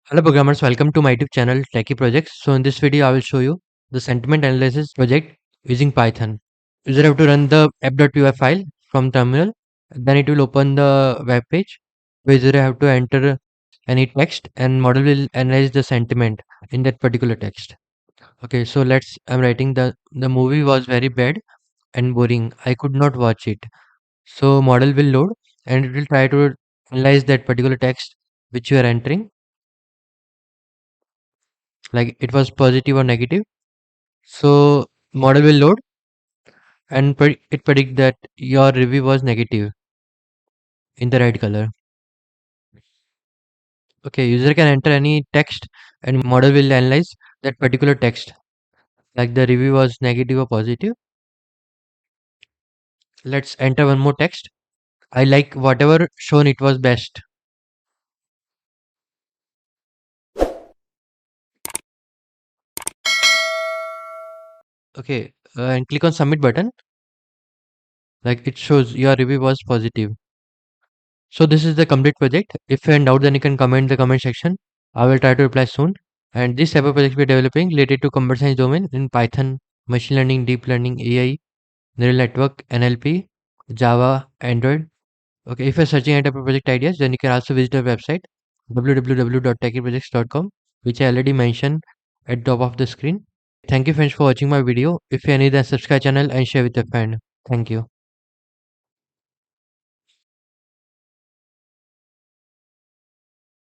Hello programmers, welcome to my YouTube channel Techie Projects. So in this video I will show you the sentiment analysis project using Python. User have to run the app.py file from terminal, then it will open the web page where user have to enter any text and model will analyze the sentiment in that particular text. Okay, so I'm writing the movie was very bad and boring. I could not watch it. So model will load and it will try to analyze that particular text which you are entering, like it was positive or negative. So model will load and it predict that your review was negative in the red color. Okay, user can enter any text and model will analyze that particular text, like the review was negative or positive. Let's enter one more text. I like whatever shown it was best. Okay, and click on submit button. Like it shows your review was positive. So this is the complete project. If you're in doubt, then you can comment in the comment section. I will try to reply soon. And this type of project we're developing related to computer science domain in Python, machine learning, deep learning, AI, neural network, NLP, Java, Android. Okay, if you're searching at project ideas, then you can also visit our website www.techieprojects.com, which I already mentioned at the top of the screen. Thank you friends for watching my video. If you are new, then subscribe channel and share with your friend. Thank you.